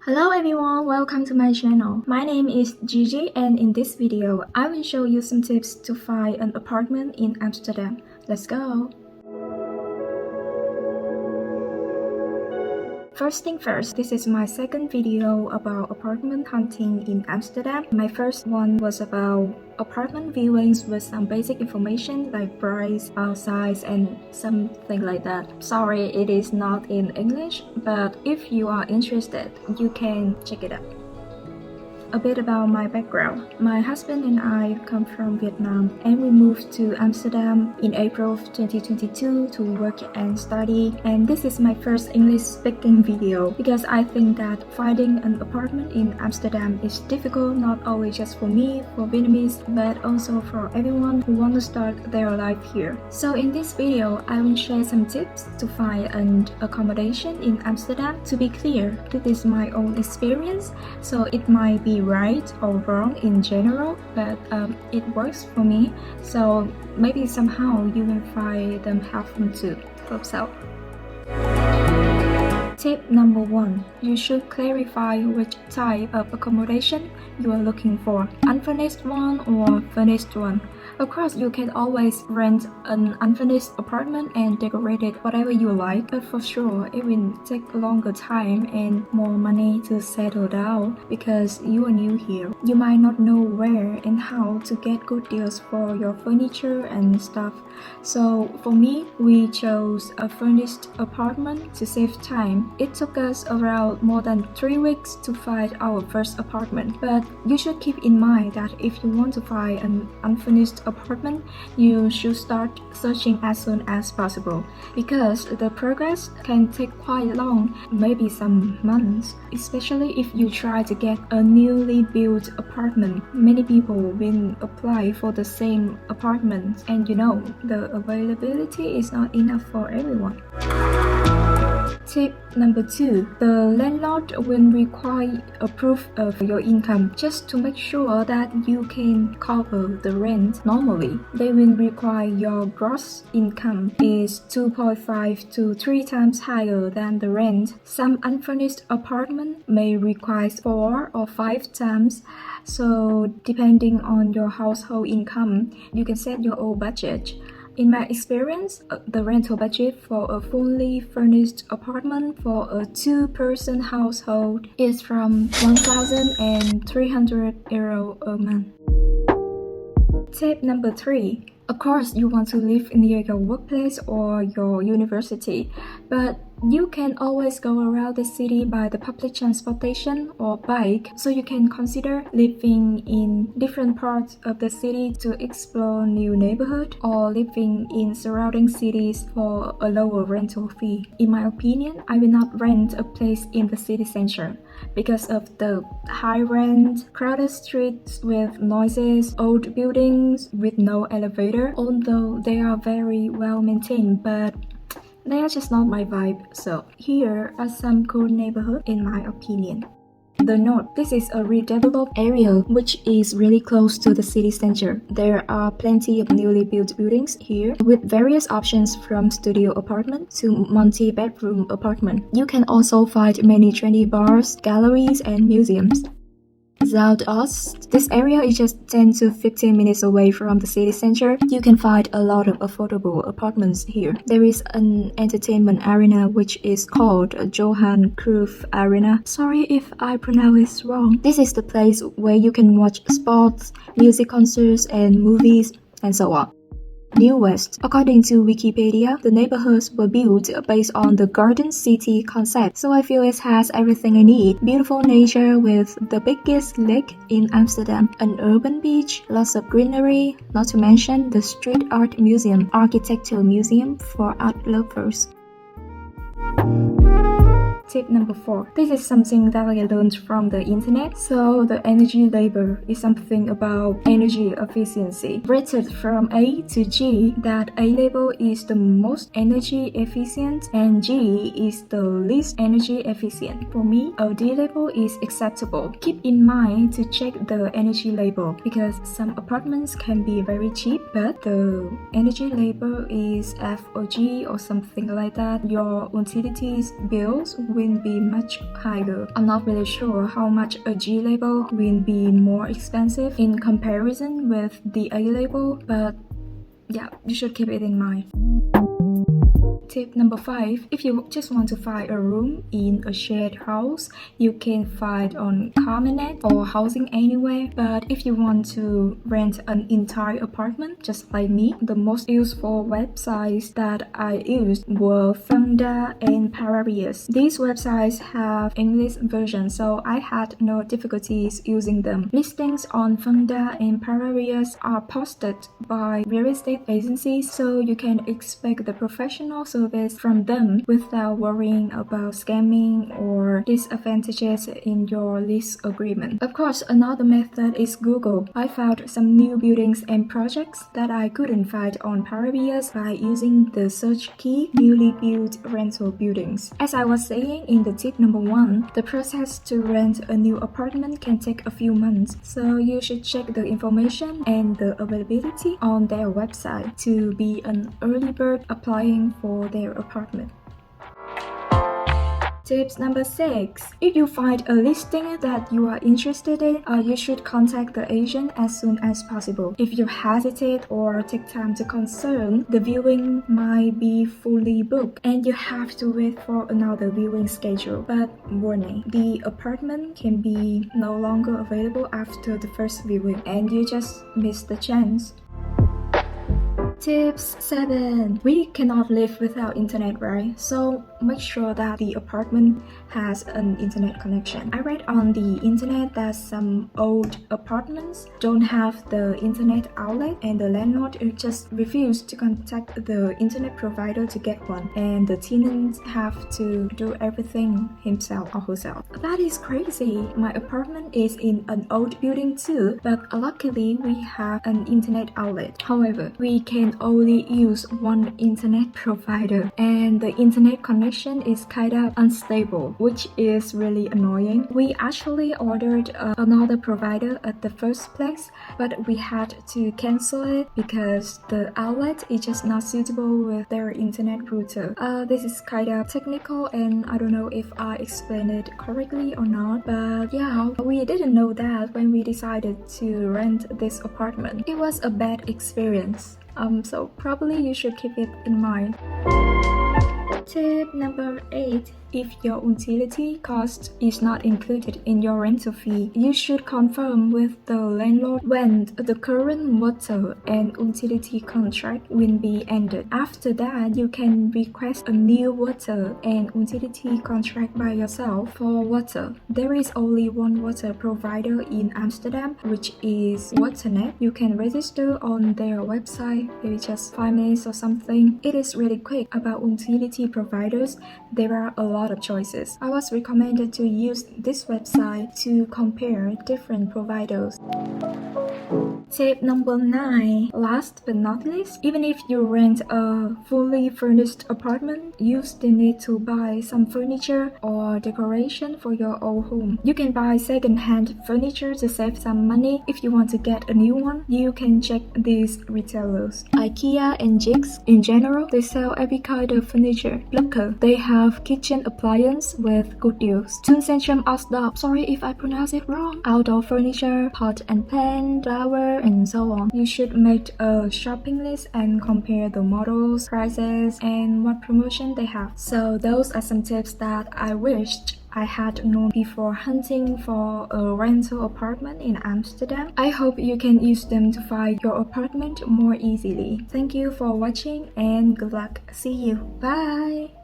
Hello everyone, welcome to my channel. My name is Gigi and in this video, I will show you some tips to find an apartment in Amsterdam. Let's go! First thing first, this is my second video about apartment hunting in Amsterdam. My first one was about apartment viewings with some basic information like price, size, and something like that. Sorry, it is not in English, but if you are interested, you can check it out. A bit about my background. My husband and I come from Vietnam and we moved to Amsterdam in April of 2022 to work and study, and this is my first English speaking video because I think that finding an apartment in Amsterdam is difficult not only just for me, for Vietnamese, but also for everyone who want to start their life here. So in this video, I will share some tips to find an accommodation in Amsterdam. To be clear, this is my own experience, so it might be right or wrong in general, but it works for me, so maybe somehow you will find them helpful too. Hope so. Tip number 1. You should clarify which type of accommodation you are looking for, unfurnished one or furnished one. Of course, you can always rent an unfurnished apartment and decorate it whatever you like, but for sure it will take a longer time and more money to settle down because you are new here. You might not know where and how to get good deals for your furniture and stuff. So for me, we chose a furnished apartment to save time. It took us around more than 3 weeks to find our first apartment, but you should keep in mind that if you want to find an unfurnished apartment, you should start searching as soon as possible because the progress can take quite long, maybe some months, especially if you try to get a newly built apartment. Many people will apply for the same apartment, and you know, the availability is not enough for everyone. Tip number 2. The landlord will require a proof of your income just to make sure that you can cover the rent. Normally, they will require your gross income is 2.5 to 3 times higher than the rent. Some unfurnished apartment may require 4 or 5 times. So depending on your household income, you can set your own budget. In my experience, the rental budget for a fully furnished apartment for a 2-person household is from €1,300 a month. Tip number 3. Of course, you want to live near your workplace or your university, but you can always go around the city by the public transportation or bike, so you can consider living in different parts of the city to explore new neighborhoods or living in surrounding cities for a lower rental fee. In my opinion, I will not rent a place in the city center because of the high rent, crowded streets with noises, old buildings with no elevator, although they are very well maintained, but they are just not my vibe. So here are some cool neighborhoods in my opinion. The North. This is a redeveloped area which is really close to the city center. There are plenty of newly built buildings here with various options from studio apartment to multi-bedroom apartment. You can also find many trendy bars, galleries, and museums. Zuidoost. This area is just 10 to 15 minutes away from the city center. You can find a lot of affordable apartments here. There is an entertainment arena which is called Johan Cruyff Arena. Sorry if I pronounce it wrong. This is the place where you can watch sports, music concerts, and movies, and so on. New West. According to Wikipedia, the neighborhoods were built based on the Garden City concept, so I feel it has everything I need. Beautiful nature with the biggest lake in Amsterdam, an urban beach, lots of greenery, not to mention the Street Art Museum, architectural museum for art lovers. Tip number 4. This is something that I learned from the internet. So the energy label is something about energy efficiency. Rated from A to G, that A label is the most energy efficient and G is the least energy efficient. For me, a D label is acceptable. Keep in mind to check the energy label because some apartments can be very cheap, but the energy label is F or G or something like that. Your utilities bills will be much higher. I'm not really sure how much a G label will be more expensive in comparison with the A label, but yeah, you should keep it in mind. Tip number 5. If you just want to find a room in a shared house, you can find on Carmenet or Housing Anywhere. But if you want to rent an entire apartment, just like me, the most useful websites that I used were Funda and Pararius. These websites have English versions, so I had no difficulties using them. Listings on Funda and Pararius are posted by real estate agencies, so you can expect the professional service from them without worrying about scamming or disadvantages in your lease agreement. Of course, another method is Google. I found some new buildings and projects that I couldn't find on Pararius by using the search key newly built rental buildings. As I was saying in the tip number 1, the process to rent a new apartment can take a few months, so you should check the information and the availability on their website to be an early bird applying for their apartment. Tips number 6. If you find a listing that you are interested in, you should contact the agent as soon as possible. If you hesitate or take time to confirm, the viewing might be fully booked and you have to wait for another viewing schedule. But warning, the apartment can be no longer available after the first viewing and you just missed the chance. Tips 7. We cannot live without internet, right? So make sure that the apartment has an internet connection. I read on the internet that some old apartments don't have the internet outlet and the landlord just refused to contact the internet provider to get one, and the tenants have to do everything himself or herself. That is crazy. My apartment is in an old building too, but luckily we have an internet outlet. However, we can only use one internet provider and the internet connection is kind of unstable, which is really annoying. We actually ordered another provider at the first place, but we had to cancel it because the outlet is just not suitable with their internet router. This is kind of technical and I don't know if I explained it correctly or not, but yeah, we didn't know that when we decided to rent this apartment. It was a bad experience. So probably you should keep it in mind. Tip number 8. If your utility cost is not included in your rental fee, you should confirm with the landlord when the current water and utility contract will be ended. After that, you can request a new water and utility contract by yourself. For water, there is only one water provider in Amsterdam, which is Waternet. You can register on their website, maybe just 5 minutes or something. It is really quick. About utility providers, there are a lot of choices. I was recommended to use this website to compare different providers. Tip number 9. Last but not least, even if you rent a fully furnished apartment, you still need to buy some furniture or decoration for your old home. You can buy second-hand furniture to save some money. If you want to get a new one, you can check these retailers. IKEA and Jigs, in general, they sell every kind of furniture. Look, they have kitchen appliance with good deals. Tunsentrum Astral, sorry if I pronounce it wrong. Outdoor furniture, pot and pan, flower, and so on. You should make a shopping list and compare the models, prices, and what promotion they have. So those are some tips that I wished I had known before hunting for a rental apartment in Amsterdam. I hope you can use them to find your apartment more easily. Thank you for watching and good luck. See you. Bye!